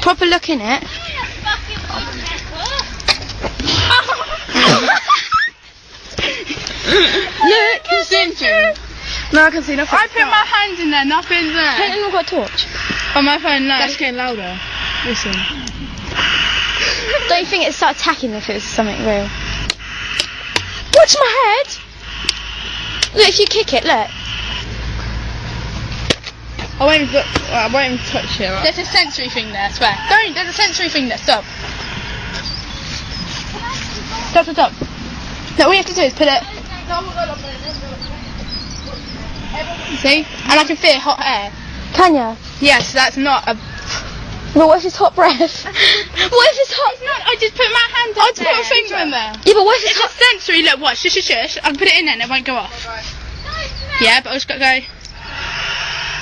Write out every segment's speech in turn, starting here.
Proper look in it. Look, no, I can see nothing. I put my hand in there, nothing's there. Haven't you got a torch? On my phone, no. That's getting louder. Listen. Don't you think it'd start attacking if it was something real? Watch my head! Look, if you kick it, look. I won't even touch it. Right? There's a sensory thing there, I swear. Don't, there's a sensory thing there, stop. Stop. No, all you have to do is put it... See? And I can feel hot air. Can ya? Yes, that's not a... But what if it's hot breath? What if it's hot? It's not, I just put my hand up there. I put a finger in there. Yeah, but what if it's It's a sensory, look, watch, shush. I can put it in there and it won't go off. Yeah, but I just got to go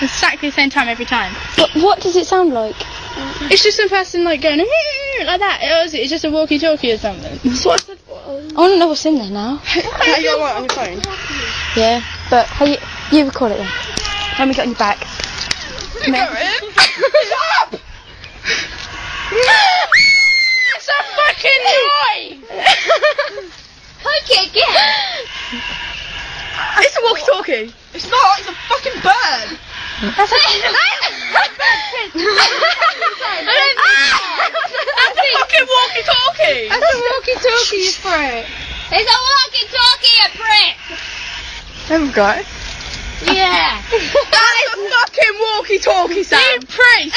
exactly the same time every time. What does it sound like? It's just a person like going like that. It's just a walkie-talkie or something. That's what I said. I want to know what's in there now. How you got what on your phone? Yeah, but how you record it then. Let me get on your back. It's a fucking noise! Okay, again. It's a walkie-talkie. It's not, it's a fucking bird. That's a fucking walkie-talkie. That's a walkie-talkie, you prick. It's a walkie-talkie, you prick. There we go. Yeah. That's a fucking walkie-talkie, Sam. You prick.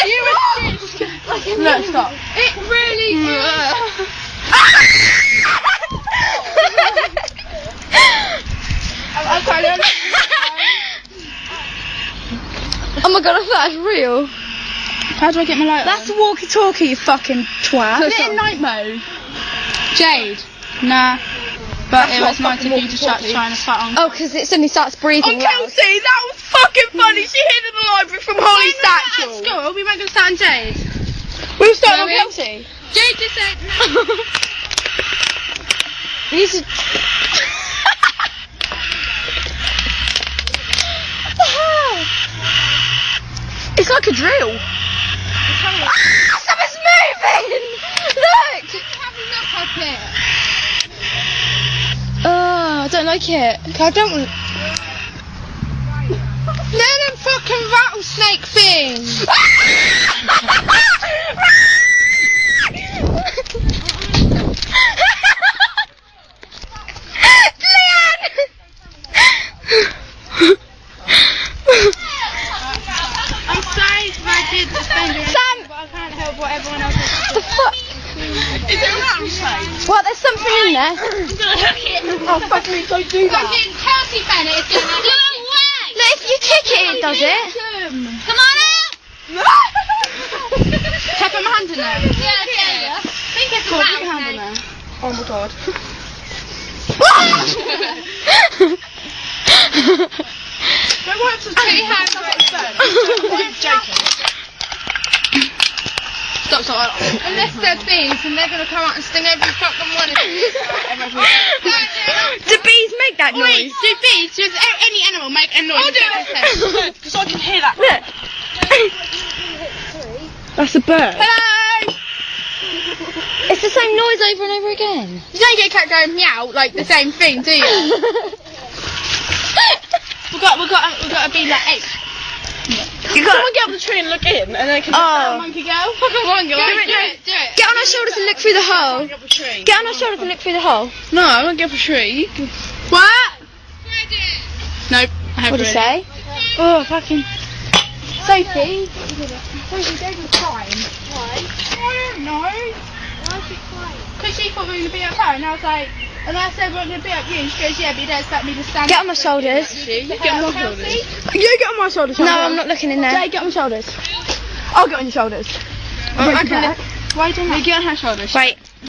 No, stop. It really is. Oh my god, I thought that was real. How do I get my light That's a walkie-talkie, you fucking twat. Put it in night mode. Jade. Nah. But it was nice of you to start trying to fight on. Oh, because it suddenly starts breathing. Oh, Kelsey, that was fucking funny. She hid in the library from Holly Satchel. Oh, At school, we weren't going to start on Jade. We were starting on Really? Kelsey. Jade just said no. You should... What the hell? It's like a drill. Something's moving! Look! Have a look at it. Oh, I don't like it. I don't want... They're them fucking rattlesnake things. I'm sorry if I did offend you, Sam! but I can't help what everyone else has The fuck? Is it a rattlesnake? What? There's something in there. I'm gonna hook it. Oh, fuck me, don't do that. Fucking Kelsey Bennett is gonna do it. Look, if you kick it, it does it. Come on out! Can I put my hand in there? Yeah. I think it's Cool, a put your hand in there. Oh my god. Don't work to two hands like Stop. Unless they're bees and they're gonna come out and sting every fucking one of you. Do bees make that noise? Do bees, does any animal make a noise? I'll do it. Because I can hear that. Look. That's a bird. Hello! It's the same noise over and over again. You don't get a cat going meow like the same thing, do you? We've got to be like eight. Someone get up the tree and look in, and then can Monkey girl. Fucking one girl. Do it. Get on our shoulders and look through the hole. Get on our shoulders and look through the hole. No, I won't get up a tree. What? Nope. I What did you say? Oh, fucking. Sophie. Sophie, David's crying. Why? I don't know. Why is she crying? Because she thought we were going to be up her, and I was like, and I said we're going to be up you, and she goes, yeah, but you don't expect me to stand Get up. on my shoulders. You get on my shoulders. You get on my shoulders. No, I'm not looking in there. Jay, get on my shoulders. I'll get on your shoulders. Why do you get on her shoulders? Wait.